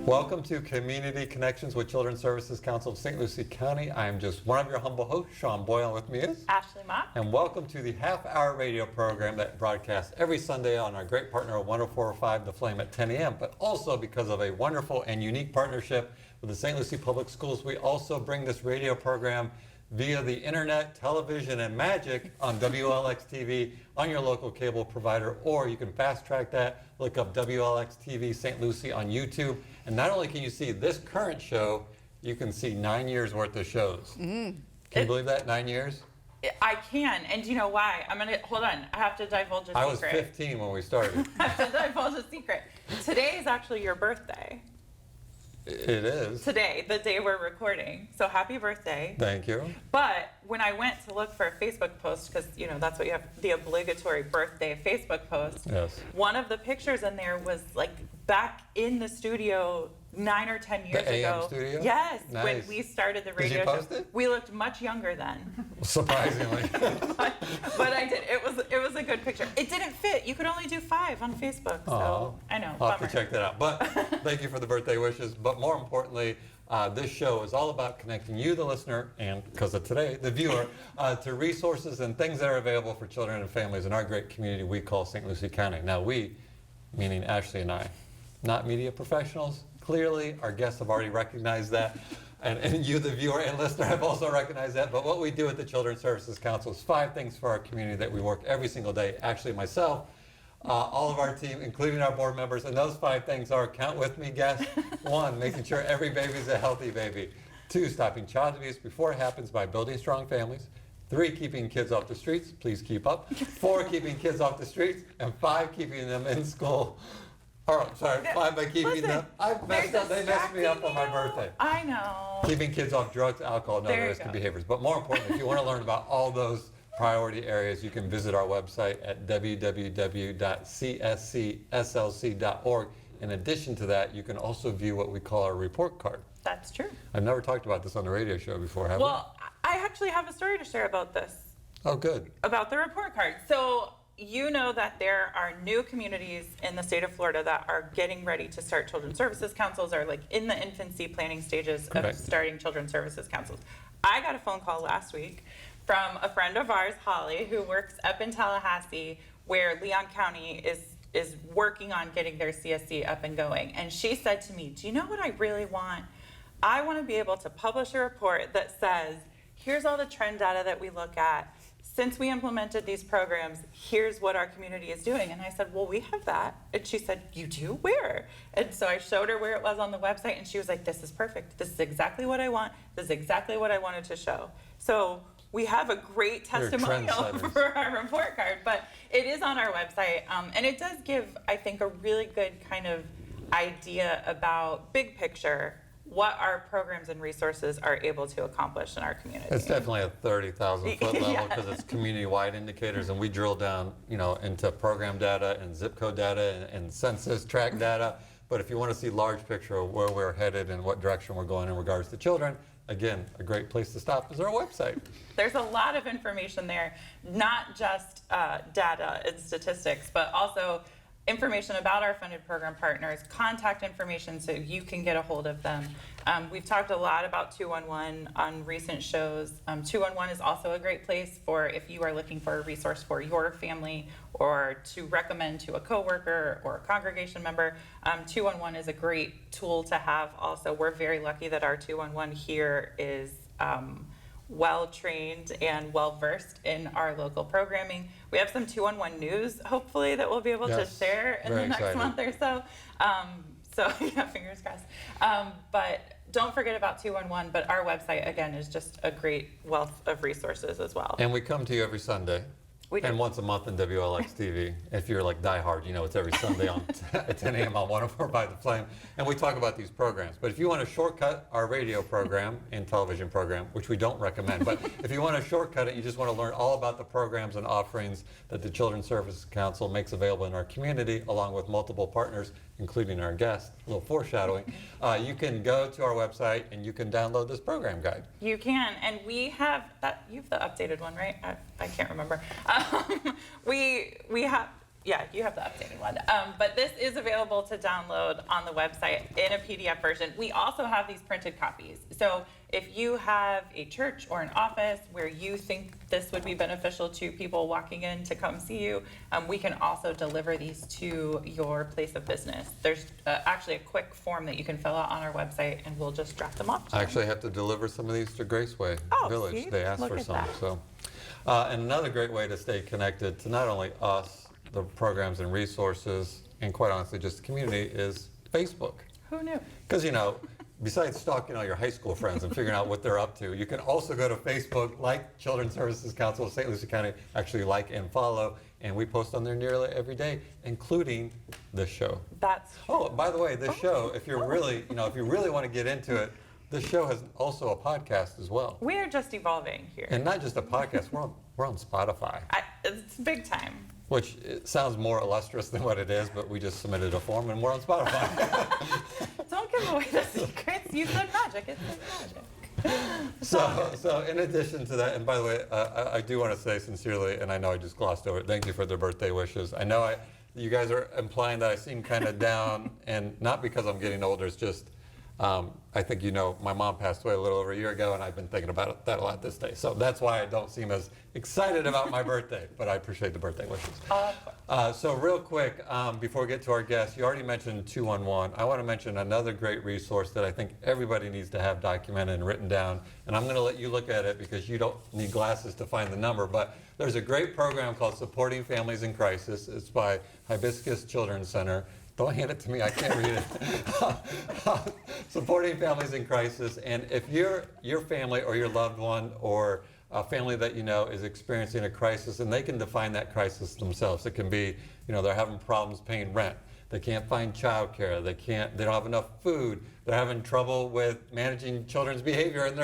Welcome to Community Connections with Children's Services Council of St. Lucie County. I am just one of your humble hosts, Sean Boyle. With me is Ashley Mock. And welcome to the half-hour radio program that broadcasts every Sunday on our great partner 104.5 The Flame at 10 a.m. But also because of a wonderful and unique partnership with the St. Lucie Public Schools, we also bring this radio program via the internet, television, and magic on WLX TV on your local cable provider, or you can fast track that, look up WLX TV St. Lucie on YouTube, and not only can you see this current show, you can see 9 years worth of shows. Can you believe that? 9 years? I can, and do you know why? Hold on, I have to divulge a secret. I was 15 when we started. I have to divulge a secret. Today is actually your birthday. It is. Today, the day we're recording. So happy birthday. Thank you. But when I went to look for a Facebook post, because that's what you have, the obligatory birthday Facebook post. Yes. One of the pictures in there was like back in the studio 9 or 10 years The AM ago. studio? Yes, Nice. when we started the radio Did you post show. it? We looked much younger then. Surprisingly. But I did. It was a good picture. It didn't fit. You could only do 5 on Facebook. So Aw. I know. I'll have Bummer. to check that out. But thank you for the birthday wishes. But more importantly, this show is all about connecting you, the listener, and because of today, the viewer, to resources and things that are available for children and families in our great community we call St. Lucie County. Now we, meaning Ashley and I, not media professionals. Clearly, our guests have already recognized that. And you, the viewer and listener, have also recognized that. But what we do at the Children's Services Council is 5 things for our community that we work every single day. Actually, myself, all of our team, including our board members, and those 5 things are, count with me, guests. 1, making sure every baby is a healthy baby. 2, stopping child abuse before it happens by building strong families. 3, keeping kids off the streets. Please keep up. 4, keeping kids off the streets. And 5, keeping them in school. Oh, sorry, 5 by keeping them. I've messed up. They messed me up on my birthday. I know. Keeping kids off drugs, alcohol, and other risky behaviors. But more importantly, if you want to learn about all those priority areas, you can visit our website at www.cscslc.org. In addition to that, you can also view what we call our report card. That's true. I've never talked about this on the radio show before, have Well, I actually have a story to share about this. we? Oh, good. About the report card. So you know that there are new communities in the state of Florida that are getting ready to start children's services councils, or like in the infancy planning stages of Correct. starting children's services councils. I got a phone call last week from a friend of ours, Holly, who works up in Tallahassee, where Leon County is working on getting their CSC up and going. And she said to me, do you know what I really want? I want to be able to publish a report that says, here's all the trend data that we look at. Since we implemented these programs, here's what our community is doing. And I said, well, we have that. And she said, you do? Where? And so I showed her where it was on the website, and she was like, this is perfect. This is exactly what I want. This is exactly what I wanted to show. So we have a great testimonial for our report card, but it is on our website. And it does give, I think, a really good kind of idea about big picture what our programs and resources are able to accomplish in our community. It's definitely a 30,000 foot level Yeah. because it's community-wide indicators, and we drill down, into program data and zip code data and census tract data. But if you want to see large picture of where we're headed and what direction we're going in regards to children, again, a great place to stop is our website. There's a lot of information there, not just data and statistics, but also information about our funded program partners, contact information so you can get a hold of them. We've talked a lot about 211 on recent shows. 211 is also a great place for if you are looking for a resource for your family or to recommend to a coworker or a congregation member. 211 is a great tool to have also. We're very lucky that our 211 here is well-trained and well-versed in our local programming. We have some 211 news, hopefully, that we'll be able to share in the next month or so. So, yeah, fingers crossed. But don't forget about 211, but our website, again, is just a great wealth of resources as well. And we come to you every Sunday. And once a month on WLX TV. If you're like diehard, it's every Sunday at 10 a.m. on 104.5 The Flame. And we talk about these programs. But if you want to shortcut our radio program and television program, which we don't recommend, but if you want to shortcut it, you just want to learn all about the programs and offerings that the Children's Services Council makes available in our community, along with multiple partners, including our guest, a little foreshadowing, you can go to our website and you can download this program guide. You can, and we have that. You have the updated one, right? I can't remember. We have Yeah, you have the updated one. But this is available to download on the website in a PDF version. We also have these printed copies. So if you have a church or an office where you think this would be beneficial to people walking in to come see you, we can also deliver these to your place of business. There's actually a quick form that you can fill out on our website, and we'll just drop them off to I them. actually have to deliver some of these to Graceway Oh, Village. see? They asked Look for at some. that. So, and another great way to stay connected to not only us, the programs and resources, and quite honestly, just the community is Facebook. Who knew? Because, besides stalking all your high school friends and figuring out what they're up to, you can also go to Facebook, like Children's Services Council of St. Lucie County, actually like and follow, and we post on there nearly every day, including this show. That's Oh, by the way, this show, if you're really, if you really want to get into it, this show has also a podcast as well. we are just evolving here. And not just a podcast, we're on Spotify, It's big time. which it sounds more illustrious than what it is, but we just submitted a form and we're on Spotify. Don't give away the secrets. You said magic. It's magic. So in addition to that, and by the way, I do want to say sincerely, and I know I just glossed over it, thank you for the birthday wishes. I know you guys are implying that I seem kind of down, and not because I'm getting older, it's just, I think my mom passed away a little over a year ago, and I've been thinking about that a lot this day. So that's why I don't seem as excited about my birthday, but I appreciate the birthday wishes. So real quick, before we get to our guests, you already mentioned 211. I want to mention another great resource that I think everybody needs to have documented and written down. And I'm going to let you look at it because you don't need glasses to find the number. But there's a great program called Supporting Families in Crisis. It's by Hibiscus Children's Center. Don't hand it to me, I can't read it. Supporting Families in Crisis. And if your family or your loved one or a family that is experiencing a crisis, and they can define that crisis themselves. It can be, they're having problems paying rent. They can't find childcare. They don't have enough food. They're having trouble with managing children's behavior in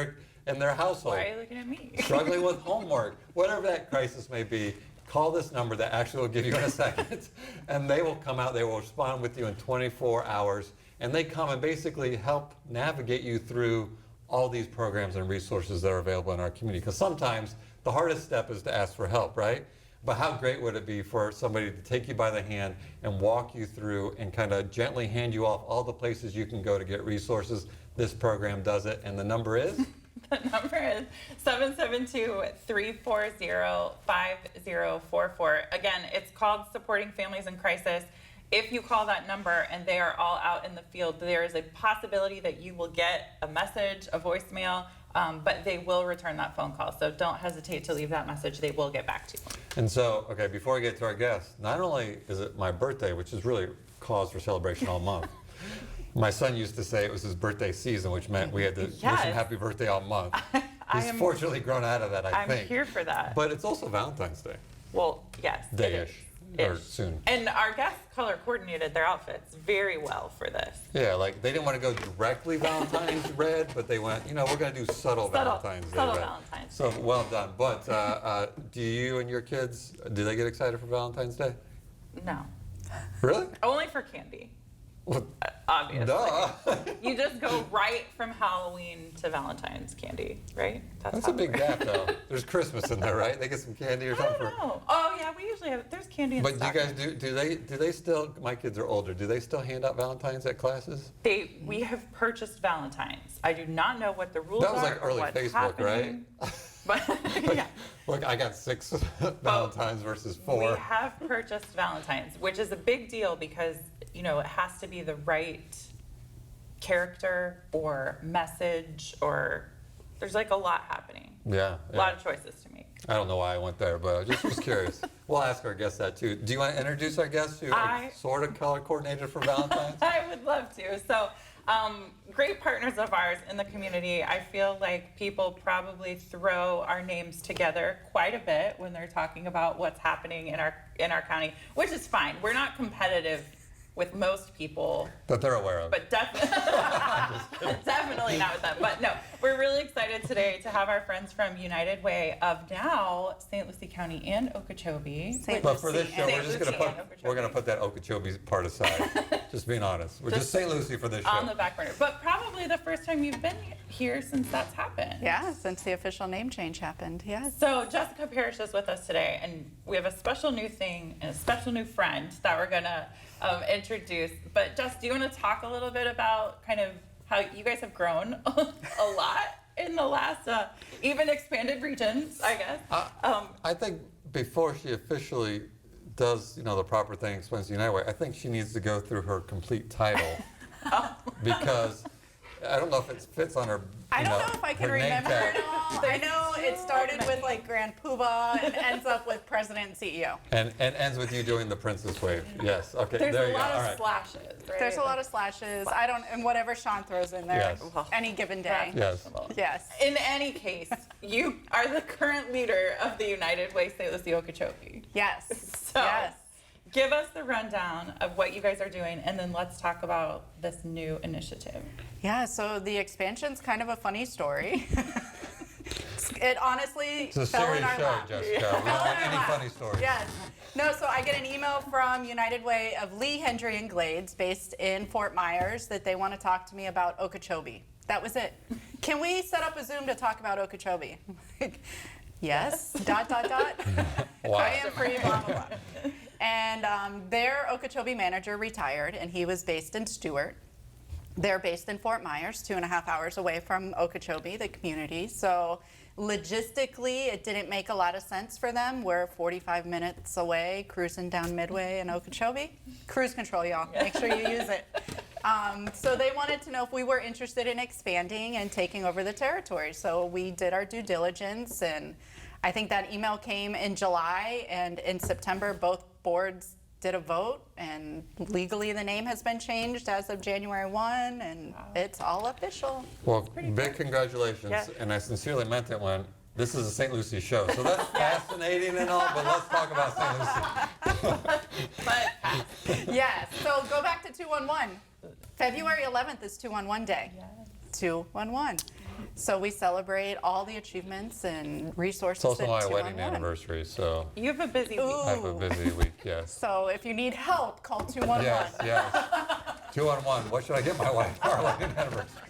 their household. Why are you looking at me? Struggling with homework, whatever that crisis may be. Call this number that actually will give you in a second, and they will come out. They will respond with you in 24 hours, and they come and basically help navigate you through all these programs and resources that are available in our community. Because sometimes the hardest step is to ask for help, right? But how great would it be for somebody to take you by the hand and walk you through and kind of gently hand you off all the places you can go to get resources? This program does it, and the number is? The number is 772-340-5044. Again, it's called Supporting Families in Crisis. If you call that number and they are all out in the field, there is a possibility that you will get a message, a voicemail, but they will return that phone call. So don't hesitate to leave that message. They will get back to you. And so, okay, before we get to our guests, not only is it my birthday, which is really cause for celebration all month. My son used to say it was his birthday season, which meant we had to wish him happy birthday all month. He's fortunately grown out of that, I think. I'm here for that. But it's also Valentine's Day. Well, yes. it Day-ish, or is. soon. And our guests color coordinated their outfits very well for this. Yeah, like they didn't want to go directly Valentine's red, but they went, we're going to do subtle Valentine's Day subtle red. Valentine's So well done. But do you and your kids, do they get excited for Valentine's Day? No. Really? Only for candy. Well, Obviously. duh. You just go right from Halloween to Valentine's candy, right? That's how a big it works. gap, though. There's Christmas in there, right? They get some candy or I something. don't know. Oh yeah, we usually have. There's candy in But do you guys stockings. do they still? My kids are older. Do they still hand out Valentines at classes? We have purchased Valentines. I do not know what the rules That was are like or early what's Facebook, happening. But yeah, Look, I got 6 Valentines versus 4. we have purchased Valentines, which is a big deal because it has to be the right character or message, or there's like a lot happening. Yeah, A lot of choices to make. I don't know why I went there, but I just was curious. We'll ask our guests that too. Do you want to introduce our guests who are sort of color coordinated for Valentine's? I would love to. So, great partners of ours in the community. I feel like people probably throw our names together quite a bit when they're talking about what's happening in our county, which is fine. We're not competitive with most people, That they're aware of. but definitely not with them. But no, we're We're really excited today to have our friends from United Way of now St. Lucie County and Okeechobee. St. But for this Lucie show, and we're just gonna St. put, Lucie and we're gonna Okeechobee. put that Okeechobee part aside, just being honest. We're just Just St. Lucie for this On the show. back burner, but probably the first time you've been here since that's happened. Yeah, since the official name change happened, yes. So Jessica Parrish is with us today, and we have a special new thing and a special new friend that we're gonna introduce. But Jess, do you want to talk a little bit about kind of how you guys have grown a lot in the last, even expanded regions, I guess? I think before she officially does, the proper thing, explains the United Way, I think she needs to go through her complete title. Because I don't know if it fits on her, I don't know if I can her name remember tag. it all. I know it started with like Grand Poobah and ends up with President and CEO. And ends with you doing the Princess Wave. Yes, okay, There's there a you go, lot all of right. slashes, right? There's a lot of slashes. I don't, and whatever Sean throws in there Yes. any given day. Yes. Yes. In any case, you are the current leader of the United Way St. Lucie Okeechobee. Yes. So, Yes. give us the rundown of what you guys are doing, and then let's talk about this new initiative. Yeah, so the expansion's kind of a funny story. It honestly It's a fell in serious our show, lap. Jessica. We don't Fell in want our any lap. funny stories. Yes. No, so I get an email from United Way of Lee, Hendry, and Glades, based in Fort Myers, that they want to talk to me about Okeechobee. That was it. Can we set up a Zoom to talk about Okeechobee? Yes. ... Wow. I am free, blah, blah, blah. And their Okeechobee manager retired, and he was based in Stewart. They're based in Fort Myers, 2.5 hours away from Okeechobee, the community. So logistically, it didn't make a lot of sense for them. We're 45 minutes away, cruising down Midway in Okeechobee. Cruise control, y'all. Make sure you use it. So they wanted to know if we were interested in expanding and taking over the territory. So we did our due diligence, and I think that email came in July, and in September, both boards did a vote, and legally the name has been changed as of January 1, and it's all official. Well, big congratulations, Yeah. and I sincerely meant it when this is a St. Lucie show. So that's fascinating and all, but let's talk about St. Lucie. But Yes, so go back to 211. February 11th is 211 Day. 211. So we celebrate all the achievements and resources It's also that my 211. wedding anniversary, so you have a busy week. Ooh. I have a busy week, yes. So if you need help, call 211. Yes, yes. 211, what should I get my wife for our wedding anniversary?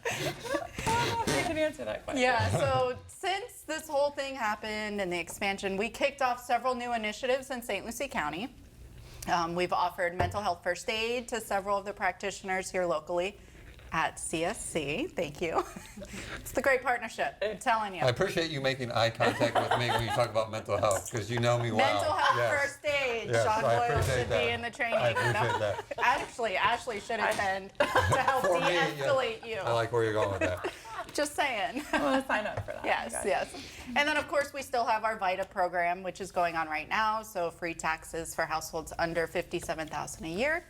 You can answer that question. Yeah, so since this whole thing happened and the expansion, we kicked off several new initiatives in St. Lucie County. We've offered mental health first aid to several of the practitioners here locally at CSC. Thank you. It's the great partnership, I'm telling you. I appreciate you making eye contact with me when you talk about mental health, because you know me well. Mental health Yes. first aid. Yes, Sean I Boyle appreciate should that. be in the training. I appreciate that. Ashley should attend to help For me, yeah. de-escalate you. I like where you're going with that. Just saying. I'm gonna sign up for that. Yes, guys. yes. And then, of course, we still have our VITA program, which is going on right now. So free taxes for households under $57,000 a year.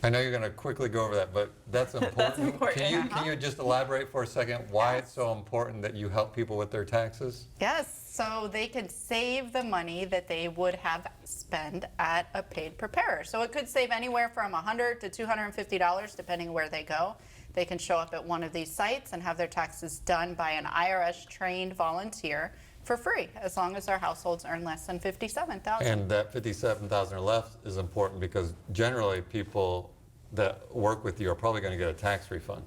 I know you're going to quickly go over that, but that's important. important. Can you just elaborate for a second why it's so important that you help people with their taxes? Yes, so they can save the money that they would have spent at a paid preparer. So it could save anywhere from $100 to $250, depending where they go. They can show up at one of these sites and have their taxes done by an IRS-trained volunteer for free, as long as their households earn less than $57,000. And that 57,000 or less is important because generally people that work with you are probably going to get a tax refund.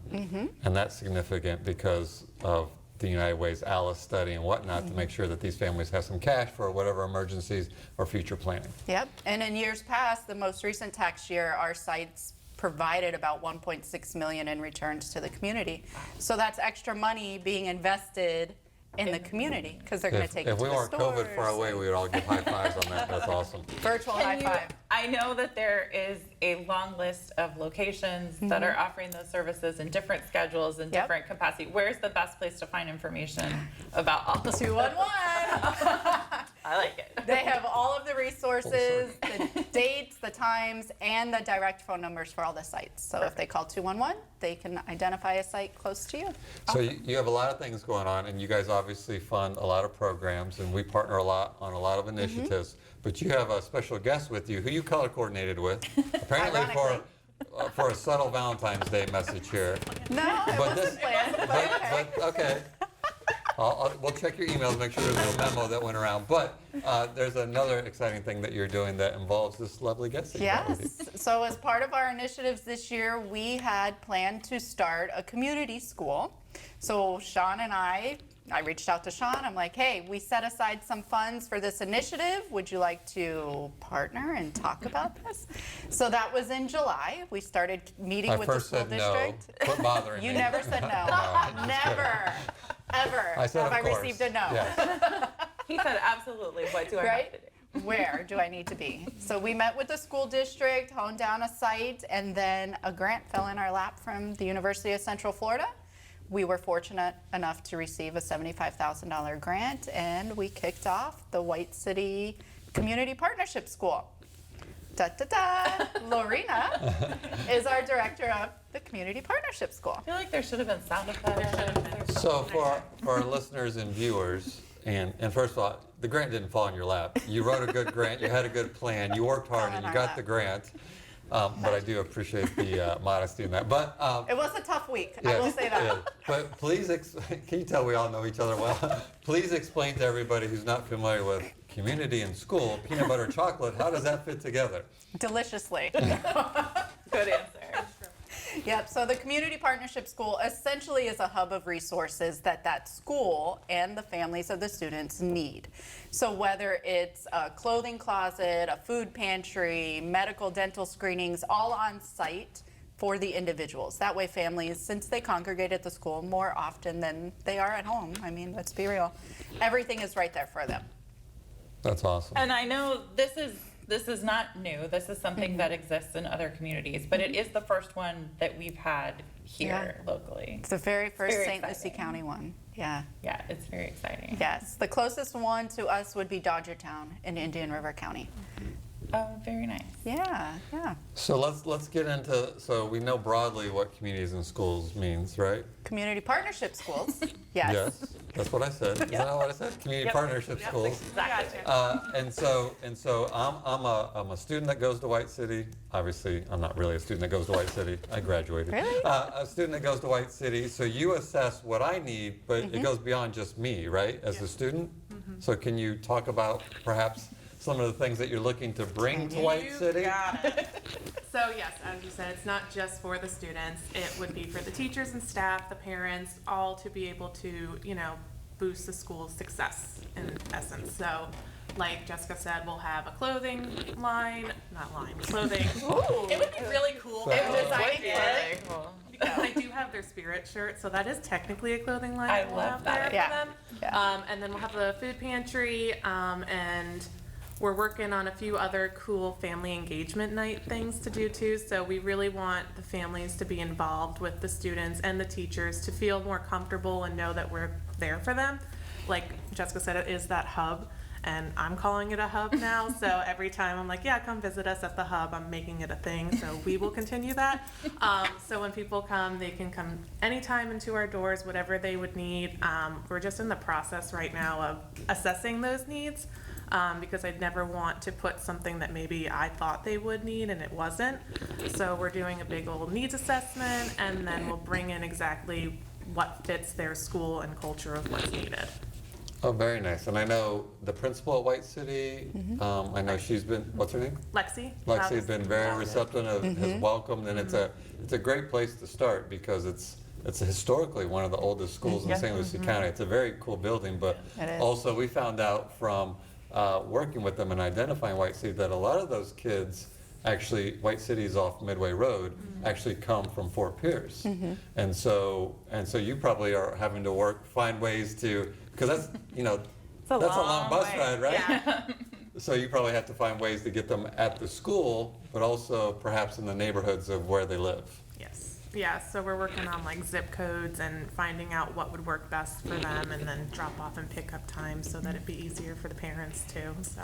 And that's significant because of the United Way's ALICE study and whatnot to make sure that these families have some cash for whatever emergencies or future planning. Yep, and in years past, the most recent tax year, our sites provided about $1.6 million in returns to the community. So that's extra money being invested in the community because they're going to take it If to we the weren't stores. COVID far away, we would all give high fives on that. That's awesome. Virtual high five. I know that there is a long list of locations that are offering those services in different schedules and Yep. different capacity. Where's the best place to find information about all the 211. I like it. They have all of the resources, the dates, the times, and the direct phone numbers for all the sites. So if they call 211, they can identify a site close to you. So you have a lot of things going on, and you guys obviously fund a lot of programs, and we partner a lot on a lot of initiatives. But you have a special guest with you who you color coordinated with, apparently for a subtle Valentine's Day message here. No, it But wasn't planned. But okay. But okay. We'll check your emails, make sure there's no memo that went around. But there's another exciting thing that you're doing that involves this lovely guest that you brought with you. Yes. So as part of our initiatives this year, we had planned to start a community school. So Sean and I reached out to Sean. I'm like, hey, we set aside some funds for this initiative. Would you like to partner and talk about this? So that was in July. We started meeting I with the first school said district. no. Quit bothering You me. never said no. Never, ever I said, have of I course. received a no. Yes. He said, absolutely, what do I have Right? to do? Where do I need to be? So we met with the school district, honed down a site, and then a grant fell in our lap from the University of Central Florida. We were fortunate enough to receive a $75,000 grant, and we kicked off the White City Community Partnership School. Da-da-da! Lorena is our director of the Community Partnership School. I feel like there should have been sound effects. So for our listeners and viewers, and first of all, the grant didn't fall in your lap. You wrote a good grant, you had a good plan, you worked hard, Fell and in you our got the lap. grant. But I do appreciate the modesty in that. But It was a tough week, I will say that. yeah. But please, can you tell we all know each other well? Please explain to everybody who's not familiar with community and school, peanut butter chocolate, how does that fit together? Deliciously. Good answer. Yep, so the Community Partnership School essentially is a hub of resources that school and the families of the students need. So whether it's a clothing closet, a food pantry, medical, dental screenings, all on site for the individuals. That way families, since they congregate at the school more often than they are at home, I mean, let's be real, everything is right there for them. That's awesome. And I know this is not new. This is something that exists in other communities, but it is the first one that we've had here locally. It's the very first Very St. Lucie exciting. County one, yeah. Yeah, it's very exciting. Yes, the closest one to us would be Dodgertown in Indian River County. Oh, very nice. Yeah, yeah. So let's get into, so we know broadly what communities and schools means, right? Community partnership schools, yes. That's what I said. Isn't that what I said? Community partnership schools. Exactly. And so I'm a student that goes to White City. Obviously, I'm not really a student that goes to White City. I graduated. Really? A student that goes to White City. So you assess what I need, but it goes beyond just me, right? As a student. So can you talk about perhaps some of the things that you're looking to bring to White City? Got it. So yes, as you said, it's not just for the students. It would be for the teachers and staff, the parents, all to be able to, boost the school's success in essence. So like Jessica said, we'll have a clothing clothing. It would be really cool. So- if Very designing it, cool. because they do have their spirit shirt, so that is technically a clothing line I that we'll love have that. there Yeah. for them. Yeah. And then we'll have the food pantry, and we're working on a few other cool family engagement night things to do too. So we really want the families to be involved with the students and the teachers to feel more comfortable and know that we're there for them. Like Jessica said, it is that hub. And I'm calling it a hub now, so every time I'm like, yeah, come visit us at the hub, I'm making it a thing, so we will continue that. So when people come, they can come anytime into our doors, whatever they would need. We're just in the process right now of assessing those needs, because I'd never want to put something that maybe I thought they would need and it wasn't. So we're doing a big old needs assessment, and then we'll bring in exactly what fits their school and culture of what's needed. Oh, very nice. And I know the principal at White City, I know she's been, what's her name? Lexi? Lexi has been very receptive and has welcomed, and it's a great place to start because it's historically one of the oldest schools in St. Lucie County. It's a very cool building, but It is. also we found out from working with them and identifying White City that a lot of those kids actually, White City is off Midway Road, actually come from Fort Pierce. And so you probably are having to find ways to, because that's, that's a long bus way. ride, right? Yeah. So you probably have to find ways to get them at the school, but also perhaps in the neighborhoods of where they live. Yes. Yeah, so we're working on like zip codes and finding out what would work best for them, and then drop off and pick up times so that it'd be easier for the parents too, so.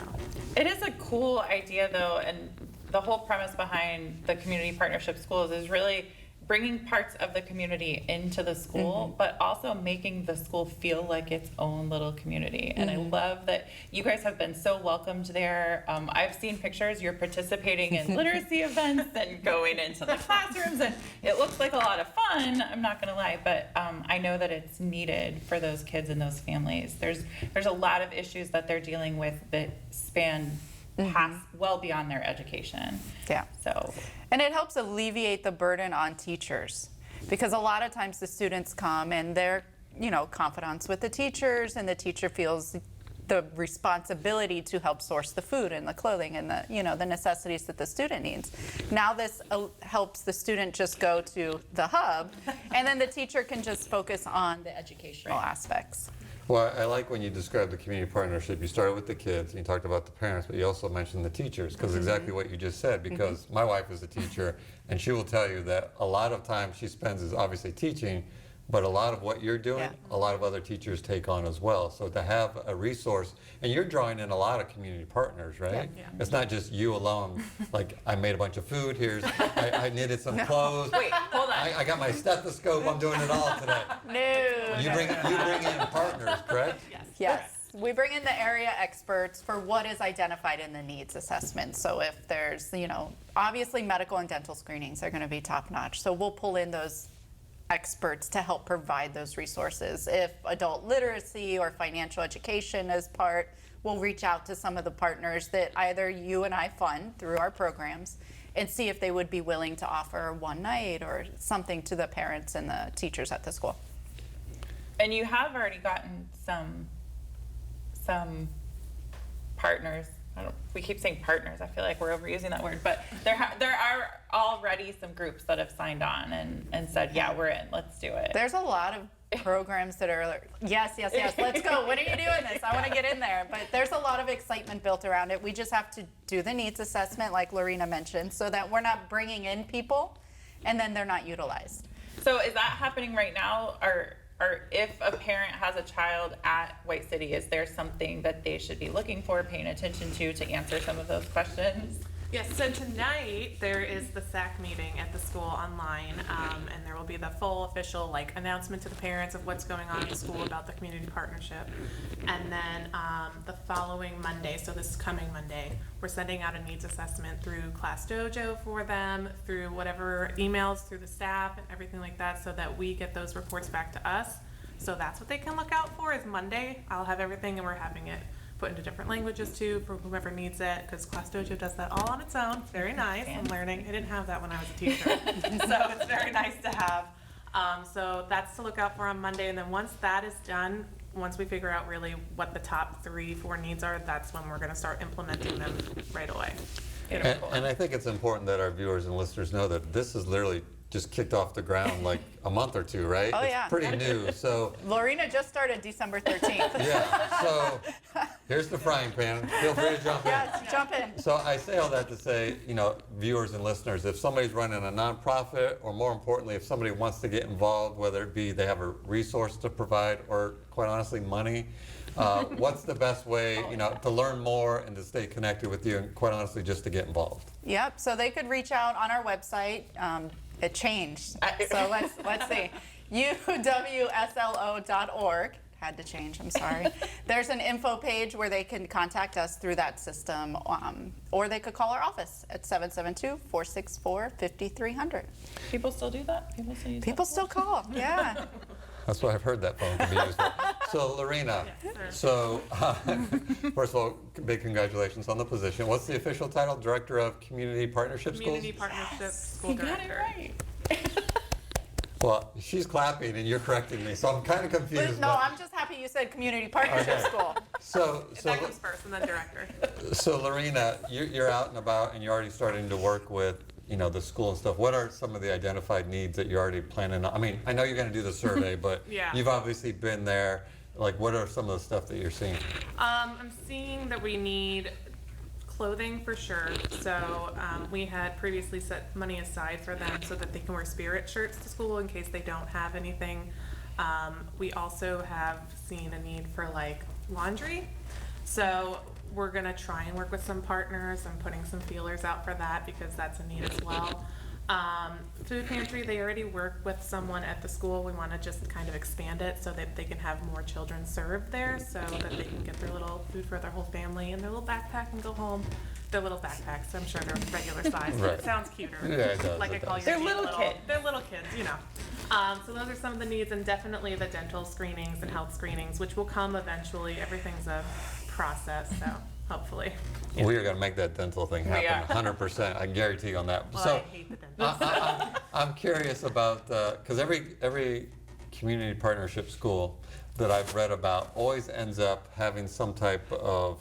It is a cool idea though, and the whole premise behind the community partnership schools is really bringing parts of the community into the school, but also making the school feel like its own little community. And I love that you guys have been so welcomed there. I've seen pictures, you're participating in literacy events and going into the classrooms, and it looks like a lot of fun, I'm not gonna lie, but I know that it's needed for those kids and those families. There's a lot of issues that they're dealing with that span past, well beyond their education. Yeah. So, And it helps alleviate the burden on teachers, because a lot of times the students come and they're, confidants with the teachers, and the teacher feels the responsibility to help source the food and the clothing and the necessities that the student needs. Now this helps the student just go to the hub, and then the teacher can just focus on the educational aspects. Well, I like when you describe the community partnership. You started with the kids, and you talked about the parents, but you also mentioned the teachers, because exactly what you just said, because my wife is a teacher, and she will tell you that a lot of time she spends is obviously teaching, but a lot of what you're doing, a lot of other teachers take on as well. So to have a resource, and you're drawing in a lot of community partners, right? Yeah. It's not just you alone, like I made a bunch of food, I knitted some clothes. wait, hold on. I got my stethoscope, I'm doing it all today. No. You bring in partners, correct? Yes. We bring in the area experts for what is identified in the needs assessment. So if there's, obviously medical and dental screenings are going to be top notch. So we'll pull in those experts to help provide those resources. If adult literacy or financial education is part, we'll reach out to some of the partners that either you and I fund through our programs and see if they would be willing to offer one night or something to the parents and the teachers at the school. And you have already gotten some partners. We keep saying partners. I feel like we're overusing that word, but there are already some groups that have signed on and said, yeah, we're in. Let's do it. There's a lot of programs that are like, yes, let's go. When are you doing this? I want to get in there. But there's a lot of excitement built around it. We just have to do the needs assessment, like Lorena mentioned, so that we're not bringing in people and then they're not utilized. So is that happening right now? Or if a parent has a child at White City, is there something that they should be looking for, paying attention to answer some of those questions? Yes, so tonight there is the SAC meeting at the school online, and there will be the full official announcement to the parents of what's going on at the school about the community partnership. And then the following Monday, so this coming Monday, we're sending out a needs assessment through Class Dojo for them, through whatever emails, through the staff and everything like that, so that we get those reports back to us. So that's what they can look out for is Monday. I'll have everything, and we're having it put into different languages too for whomever needs it, because Class Dojo does that all on its own. It's very nice. I'm learning. I didn't have that when I was a teacher, so it's very nice to have. So that's to look out for on Monday, and then once that is done, once we figure out really what the top 3-4 needs are, that's when we're going to start implementing them right away. And I think it's important that our viewers and listeners know that this is literally just kicked off the ground like a month or two, right? Oh, it's yeah. pretty new. So Lorena just started December 13th. yeah, so here's the frying pan. Feel free to jump in. Yes, jump in. So I say all that to say, viewers and listeners, if somebody's running a nonprofit, or more importantly, if somebody wants to get involved, whether it be they have a resource to provide or quite honestly money, what's the best way, to learn more and to stay connected with you, and quite honestly, just to get involved? Yep, so they could reach out on our website. It changed, so let's see. uwslo.org. Had to change, I'm sorry. There's an info page where they can contact us through that system, or they could call our office at 772-464-5300. People still do that? People still use People that? still call, yeah. That's what I've heard that phone can be used for. So Lorena, first of all, big congratulations on the position. What's the official title? Director of Community Partnership Schools? Community Partnership School You got it Director. right. Well, she's clapping and you're correcting me, so I'm kind of confused. No, but- I'm just happy you said community partnership Okay. school. That comes first, and then Director. So Lorena, you're out and about and you're already starting to work with, the school and stuff. What are some of the identified needs that you're already planning on? I mean, I know you're going to do the survey, but Yeah. you've obviously been there. What are some of the stuff that you're seeing? I'm seeing that we need clothing for sure. So we had previously set money aside for them so that they can wear spirit shirts to school in case they don't have anything. We also have seen a need for laundry. So we're gonna try and work with some partners and putting some feelers out for that because that's a need as well. Food pantry, they already work with someone at the school. We want to just kind of expand it so that they can have more children served there, so that they can get their little food for their whole family in their little backpack and go home. Their little backpacks, I'm sure they're regular size, but Right. it sounds cuter. Yeah, it does, Like it I call does. your They're kids little kids. They're little kids, you know. So those are some of the needs, and definitely the dental screenings and health screenings, which will come eventually. Everything's a process, so hopefully. We are going to make that dental thing We happen are. 100%. I guarantee you on that. Well, So I hate the dentist. I'm curious about, because every community partnership school that I've read about always ends up having some type of,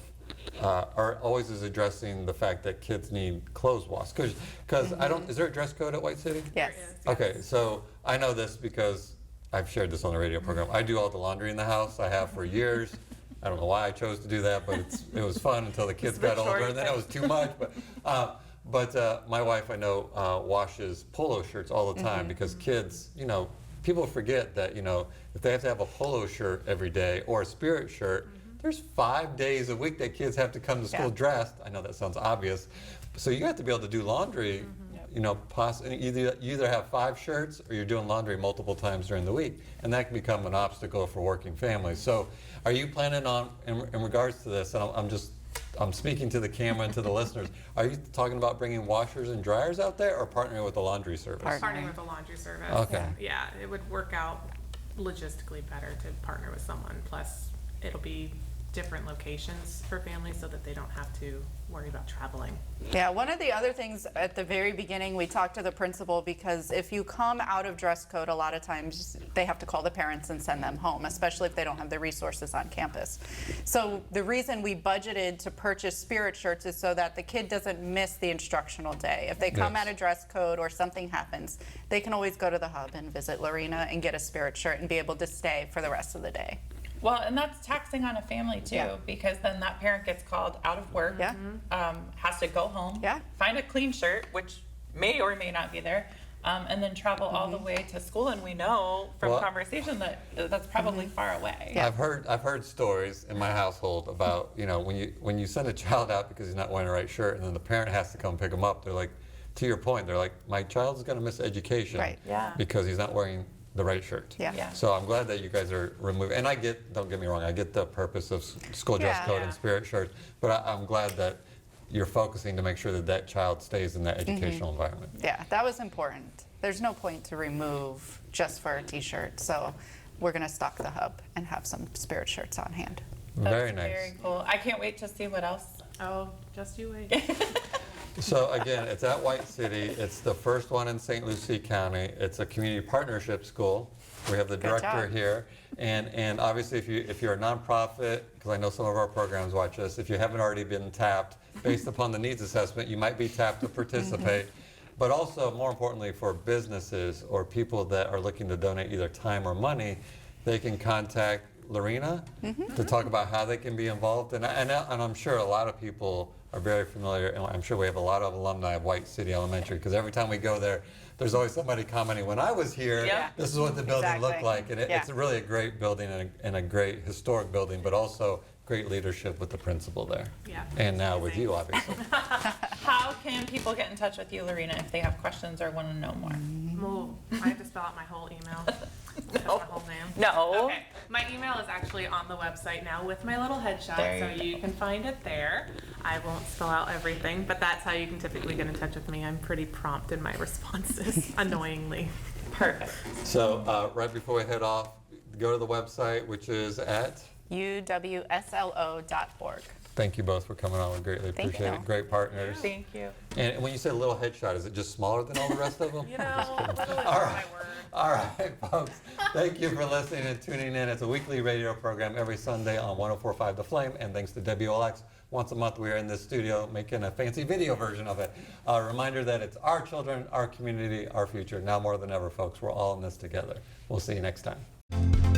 or always is addressing the fact that kids need clothes washed. Because I don't, is there a dress code at White City? Yes. There is, Okay, so I know this because I've shared this on the radio program. I do all the laundry in the house. I have for years. I don't know why I chose to do that, but it was fun until the kids It's a bit got older, short, and then it was too much. But my wife, I know, washes polo shirts all the time because kids, people forget that, if they have to have a polo shirt every day or a Spirit shirt, there's 5 days a week that kids have to come to school Yeah. dressed. I know that sounds obvious. So you have to be able to do laundry, you either have 5 shirts or you're doing laundry multiple times during the week. And that can become an obstacle for working families. So are you planning on, in regards to this, and I'm speaking to the camera and to the listeners, are you talking about bringing washers and dryers out there or partnering with the laundry service? Partnering with a laundry service. Okay. Yeah, it would work out logistically better to partner with someone. Plus, it'll be different locations for families so that they don't have to worry about traveling. Yeah, one of the other things at the very beginning, we talked to the principal because if you come out of dress code, a lot of times they have to call the parents and send them home, especially if they don't have the resources on campus. So the reason we budgeted to purchase Spirit shirts is so that the kid doesn't miss the instructional day. If they come Yes. out of dress code or something happens, they can always go to the hub and visit Lorena and get a Spirit shirt and be able to stay for the rest of the day. Well, and that's taxing on a family too, Yeah. because then that parent gets called out of work, Yeah. has to go home, Yeah. find a clean shirt, which may or may not be there, and then travel all the way to school. And we know from Well- conversation that that's probably far away. Yeah. I've heard stories in my household about, when you send a child out because he's not wearing the right shirt and then the parent has to come pick him up, they're like, to your point, they're like, my child's going to miss education Right. Yeah. because he's not wearing the right shirt. Yeah. Yeah. So I'm glad that you guys are removing, and don't get me wrong, I get the purpose of school dress Yeah. code Yeah. and Spirit shirts, but I'm glad that you're focusing to make sure that that child stays in that educational environment. Yeah, that was important. There's no point to remove just for a t-shirt, so we're gonna stock the hub and have some Spirit shirts on hand. That's Very nice. Very cool. I can't wait to see what else. Oh, just you wait. So again, it's at White City. It's the first one in St. Lucie County. It's a community partnership school. We have the Good director job. here. And obviously, if you're a nonprofit, because I know some of our programs watch this, if you haven't already been tapped, based upon the needs assessment, you might be tapped to participate. But also, more importantly, for businesses or people that are looking to donate either time or money, they can contact Lorena to talk about how they can be involved. And I'm sure a lot of people are very familiar, and I'm sure we have a lot of alumni of White City Elementary, because every time we go there, there's always somebody commenting, when I was here, Yeah. this is what the building looked Exactly. like. And Yeah. it's really a great building and a great historic building, but also great leadership with the principal there. Yeah. And now with you, obviously. How can people get in touch with you, Lorena, if they have questions or want to know more? Well, I have to spell out my whole email. That's my whole name. No. Okay. My email is actually on the website now with my little headshot, There so you you can find it there. I won't spell out everything, but that's how you can typically get in touch with me. I'm pretty prompt in my responses, annoyingly. Perfect. So right before we head off, go to the website, which is at, uwslo.org. thank you both for coming on. We greatly Thank appreciate you. it. Great partners. Thank you. And when you say little headshot, is it just smaller than all the rest of them? You know, little is All my right. word. All right, folks. Thank you for listening and tuning in. It's a weekly radio program every Sunday on 104.5 The Flame. And thanks to WLX, once a month we are in this studio making a fancy video version of it. A reminder that it's our children, our community, our future. Now more than ever, folks. We're all in this together. We'll see you next time.